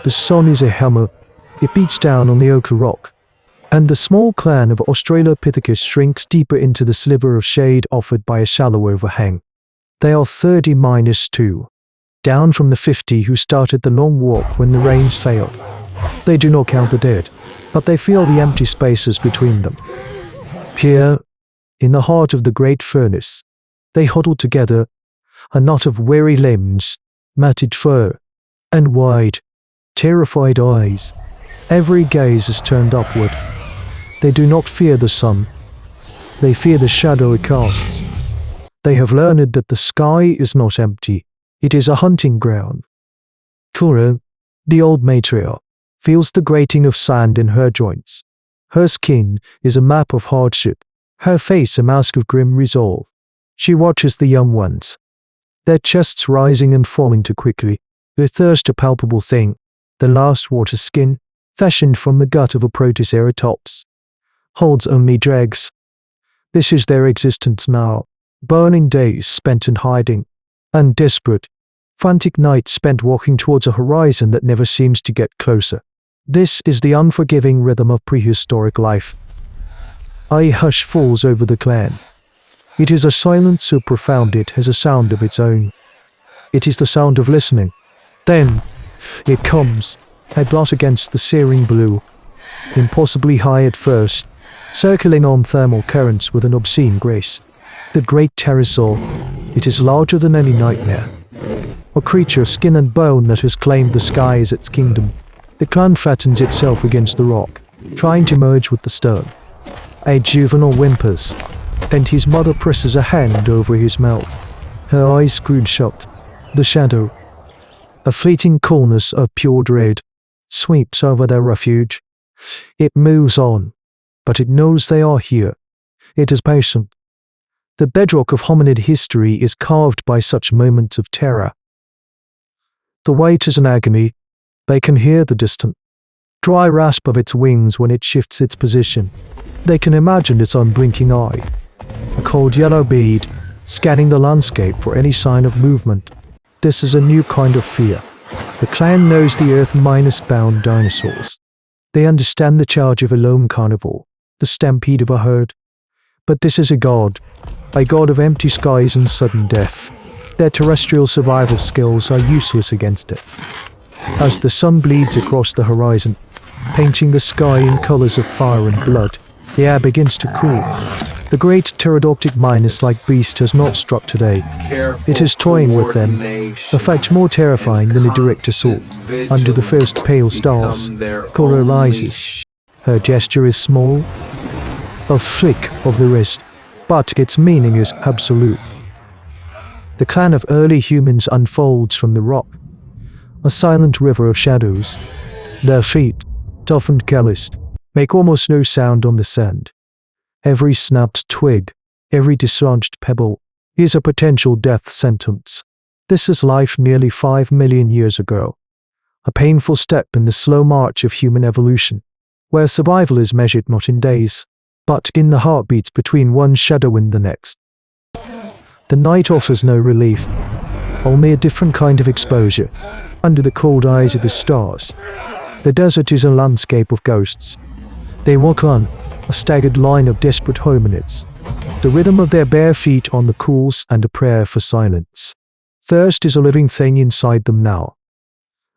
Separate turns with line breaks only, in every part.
The sun is a hammer. It beats down on the ochre rock. And the small clan of Australopithecus shrinks deeper into the sliver of shade offered by a shallow overhang. They are 30-2. Down from the 50 who started the long walk when the rains failed. They do not count the dead, but they feel the empty spaces between them. Here, in the heart of the great furnace, they huddle together, a knot of weary limbs, matted fur, and wide, terrified eyes. Every gaze is turned upward. They do not fear the sun. They fear the shadow it casts. They have learned that the sky is not empty. It is a hunting ground. Cora, the old matriarch, feels the grating of sand in her joints. Her skin is a map of hardship, her face a mask of grim resolve. She watches the young ones, their chests rising and falling too quickly, their thirst a palpable thing, the last water skin, fashioned from the gut of a Protoceratops, holds only dregs. This is their existence now, burning days spent in hiding, and desperate, frantic nights spent walking towards a horizon that never seems to get closer. This is the unforgiving rhythm of prehistoric life. A hush falls over the clan. It is a silence so profound it has a sound of its own. It is the sound of listening. Then, it comes, headlong against the searing blue, impossibly high at first, circling on thermal currents with an obscene grace. The great pterosaur, it is larger than any nightmare. A creature of skin and bone that has claimed the sky as its kingdom. The clan flattens itself against the rock, trying to merge with the stone. A juvenile whimpers, and his mother presses a hand over his mouth. Her eyes screwed shut. The shadow, a fleeting coolness of pure dread, sweeps over their refuge. It moves on, but it knows they are here. It is patient. The bedrock of hominid history is carved by such moments of terror. The wait is an agony. They can hear the distant, dry rasp of its wings when it shifts its position. They can imagine its unblinking eye, a cold yellow bead, scanning the landscape for any sign of movement. This is a new kind of fear. The clan knows the earth-bound dinosaurs. They understand the charge of a lone carnivore, the stampede of a herd. But this is a god of empty skies and sudden death. Their terrestrial survival skills are useless against it. As the sun bleeds across the horizon, painting the sky in colors of fire and blood, the air begins to cool. The great pterodactyl-like beast has not struck today. It is toying with them, a fact more terrifying than a direct assault. Under the first pale stars, Cora rises. Her gesture is small, a flick of the wrist, but its meaning is absolute. The clan of early humans unfolds from the rock, a silent river of shadows. Their feet, tough and calloused, make almost no sound on the sand. Every snapped twig, every dislodged pebble, is a potential death sentence. This is life nearly 5 million years ago, a painful step in the slow march of human evolution, where survival is measured not in days, but in the heartbeats between one shadow and the next. The night offers no relief, only a different kind of exposure. Under the cold eyes of the stars, the desert is a landscape of ghosts. They walk on, a staggered line of desperate hominids, the rhythm of their bare feet on the cools and a prayer for silence. Thirst is a living thing inside them now,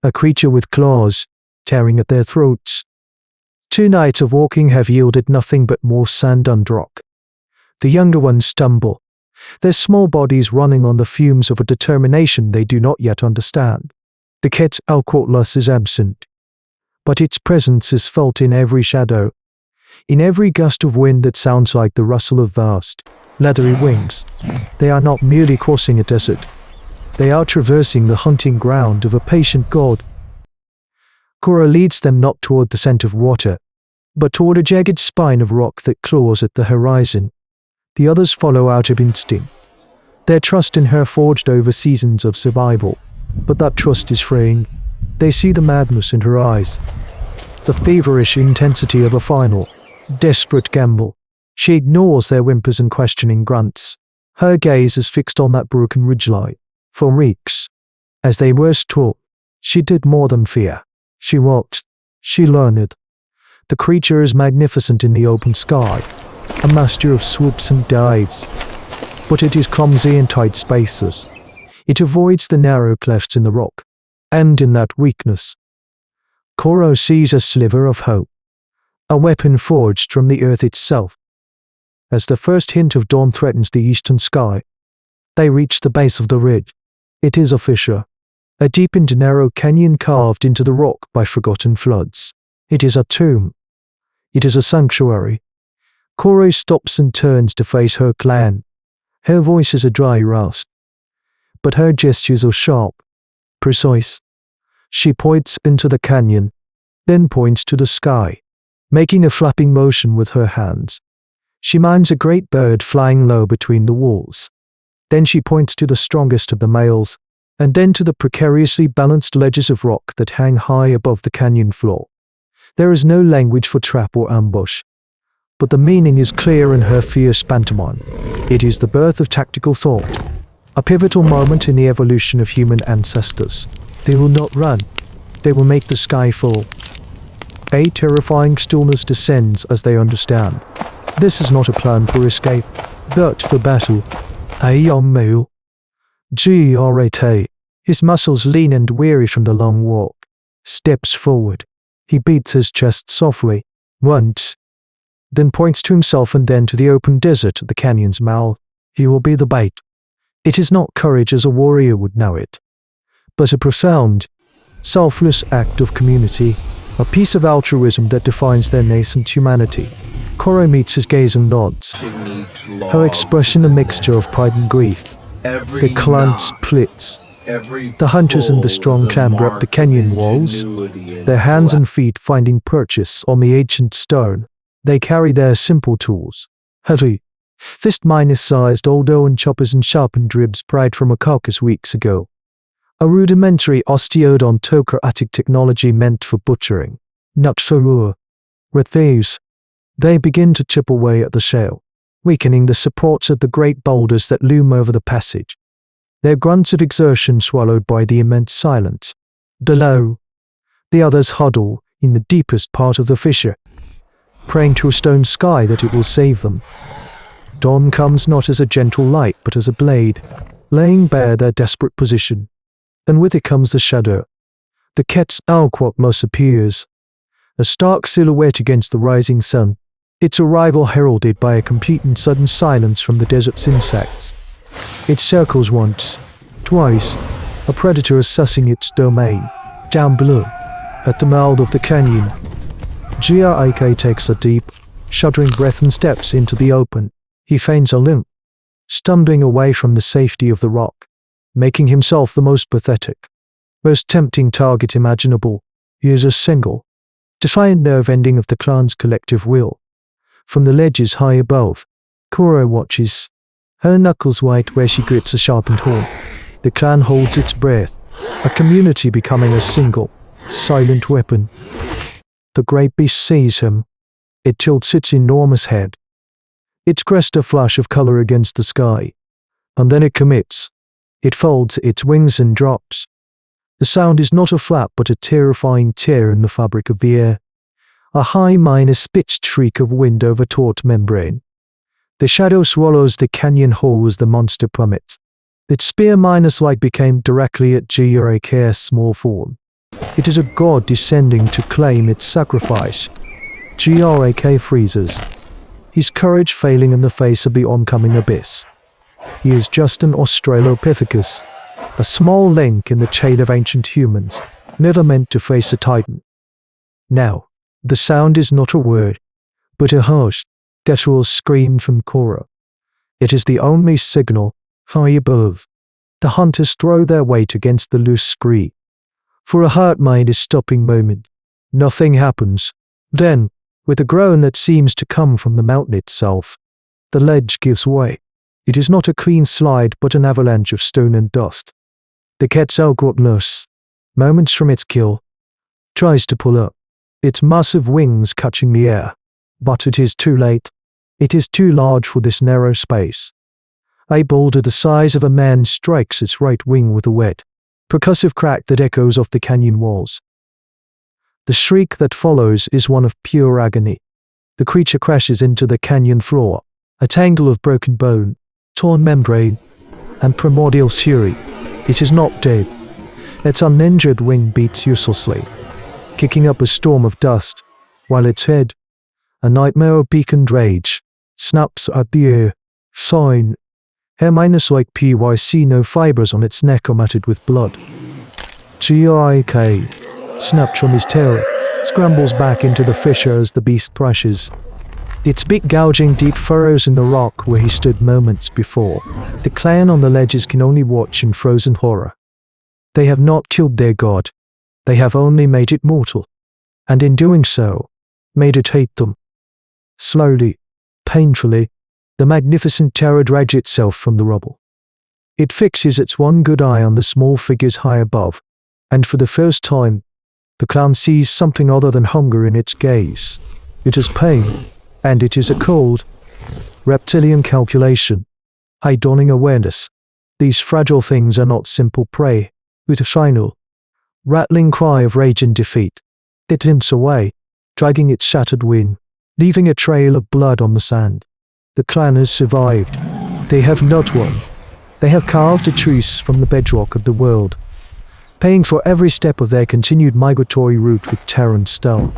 a creature with claws, tearing at their throats. 2 nights of walking have yielded nothing but more sand and rock. The younger ones stumble, their small bodies running on the fumes of a determination they do not yet understand. The Quetzalcoatlus is absent, but its presence is felt in every shadow, in every gust of wind that sounds like the rustle of vast, leathery wings. They are not merely crossing a desert. They are traversing the hunting ground of a patient god. Cora leads them not toward the scent of water, but toward a jagged spine of rock that claws at the horizon. The others follow out of instinct, their trust in her forged over seasons of survival. But that trust is fraying. They see the madness in her eyes, the feverish intensity of a final, desperate gamble. She ignores their whimpers and questioning grunts. Her gaze is fixed on that broken ridgeline. For weeks, as they were taught, she did more than fear. She walked. She learned. The creature is magnificent in the open sky, a master of swoops and dives. But it is clumsy in tight spaces. It avoids the narrow clefts in the rock, and in that weakness, Koro sees a sliver of hope, a weapon forged from the earth itself. As the first hint of dawn threatens the eastern sky, they reach the base of the ridge. It is a fissure, a deep and narrow canyon carved into the rock by forgotten floods. It is a tomb. It is a sanctuary. Koro stops and turns to face her clan. Her voice is a dry rasp, but her gestures are sharp, precise. She points into the canyon, then points to the sky, making a flapping motion with her hands. She mimes a great bird flying low between the walls. Then she points to the strongest of the males, and then to the precariously balanced ledges of rock that hang high above the canyon floor. There is no language for trap or ambush, but the meaning is clear in her fierce pantomime. It is the birth of tactical thought, a pivotal moment in the evolution of human ancestors. They will not run. They will make the sky fall. A terrifying stillness descends as they understand. This is not a plan for escape, but for battle. A young male, Grat, his muscles lean and weary from the long walk, steps forward. He beats his chest softly, once, then points to himself and then to the open desert at the canyon's mouth. He will be the bait. It is not courage as a warrior would know it, but a profound, selfless act of community, a piece of altruism that defines their nascent humanity. Koro meets his gaze and nods, her expression a mixture of pride and grief. The clan splits. The hunters and the strong clamber up the canyon walls, their hands and feet finding purchase on the ancient stone. They carry their simple tools, heavy, fist-sized old choppers and sharpened ribs pried from a carcass weeks ago. A rudimentary Australopithecus technology meant for butchering, not for war. With these, they begin to chip away at the shale, weakening the supports of the great boulders that loom over the passage. Their grunts of exertion swallowed by the immense silence. Below, the others huddle in the deepest part of the fissure, praying to a stone sky that it will save them. Dawn comes not as a gentle light but as a blade, laying bare their desperate position. And with it comes the shadow. The Quetzalcoatlus appears, a stark silhouette against the rising sun, its arrival heralded by a complete and sudden silence from the desert's insects. It circles once, twice, a predator assessing its domain. Down below, at the mouth of the canyon, Grat takes a deep, shuddering breath and steps into the open. He feigns a limp, stumbling away from the safety of the rock, making himself the most pathetic, most tempting target imaginable. He is a single, defiant nerve ending of the clan's collective will. From the ledges high above, Koro watches, her knuckles white where she grips a sharpened horn. The clan holds its breath, a community becoming a single, silent weapon. The great beast sees him. It tilts its enormous head, its crest a flash of color against the sky, and then it commits. It folds its wings and drops. The sound is not a flap but a terrifying tear in the fabric of the air, a high pitched shriek of wind over taut membrane. The shadow swallows the canyon hole as the monster plummets. Its spear light became directly at Grat's small form. It is a god descending to claim its sacrifice. Grat freezes, his courage failing in the face of the oncoming abyss. He is just an Australopithecus, a small link in the chain of ancient humans, never meant to face a titan. Now, the sound is not a word, but a harsh, guttural scream from Koro. It is the only signal. High above, the hunters throw their weight against the loose scree. For a heart-mind stopping moment, nothing happens. Then, with a groan that seems to come from the mountain itself, the ledge gives way. It is not a clean slide but an avalanche of stone and dust. The Quetzalcoatlus, moments from its kill, tries to pull up, its massive wings catching the air. But it is too late. It is too large for this narrow space. A boulder the size of a man strikes its right wing with a wet, percussive crack that echoes off the canyon walls. The shriek that follows is one of pure agony. The creature crashes into the canyon floor, a tangle of broken bone, torn membrane, and primordial fury. It is not dead. Its uninjured wing beats uselessly, kicking up a storm of dust, while its head, a nightmare of beaconed rage, snaps at the air, sighing. Hair minus like PYC, no fibers on its neck are matted with blood. G.I.K. snapped from his terror, scrambles back into the fissure as the beast thrashes, its beak gouging deep furrows in the rock where he stood moments before. The clan on the ledges can only watch in frozen horror. They have not killed their god. They have only made it mortal, and in doing so, made it hate them. Slowly, painfully, the magnificent terror drags itself from the rubble. It fixes its one good eye on the small figures high above, and for the first time, the clown sees something other than hunger in its gaze. It is pain, and it is a cold, reptilian calculation, high dawning awareness. These fragile things are not simple prey. With a final, rattling cry of rage and defeat, it limps away, dragging its shattered wing, leaving a trail of blood on the sand. The clan has survived. They have not won. They have carved a truce from the bedrock of the world, paying for every step of their continued migratory route with terror and stone.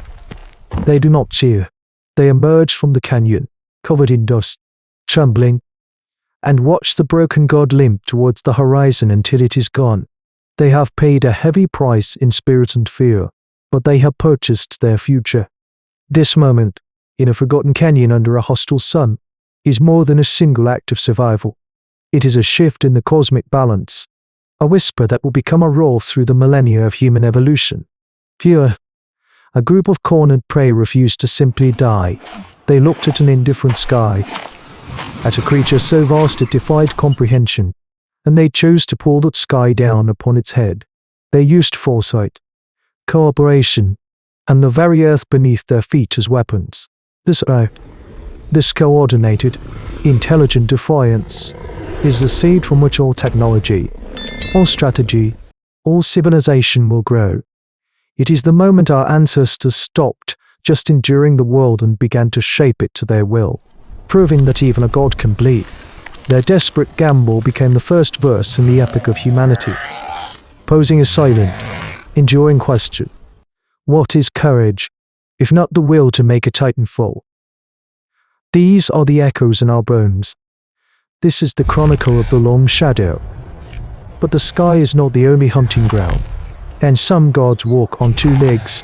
They do not cheer. They emerge from the canyon, covered in dust, trembling, and watch the broken god limp towards the horizon until it is gone. They have paid a heavy price in spirit and fear, but they have purchased their future. This moment, in a forgotten canyon under a hostile sun, is more than a single act of survival. It is a shift in the cosmic balance, a whisper that will become a roar through the millennia of human evolution. Here, a group of cornered prey refused to simply die. They looked at an indifferent sky, at a creature so vast it defied comprehension, and they chose to pull that sky down upon its head. They used foresight, cooperation, and the very earth beneath their feet as weapons. This coordinated, intelligent defiance is the seed from which all technology, all strategy, all civilization will grow. It is the moment our ancestors stopped just enduring the world and began to shape it to their will, proving that even a god can bleed. Their desperate gamble became the first verse in the epic of humanity, posing a silent, enduring question. What is courage, if not the will to make a titan fall? These are the echoes in our bones. This is the chronicle of the long shadow. But the sky is not the only hunting ground, and some gods walk on two legs,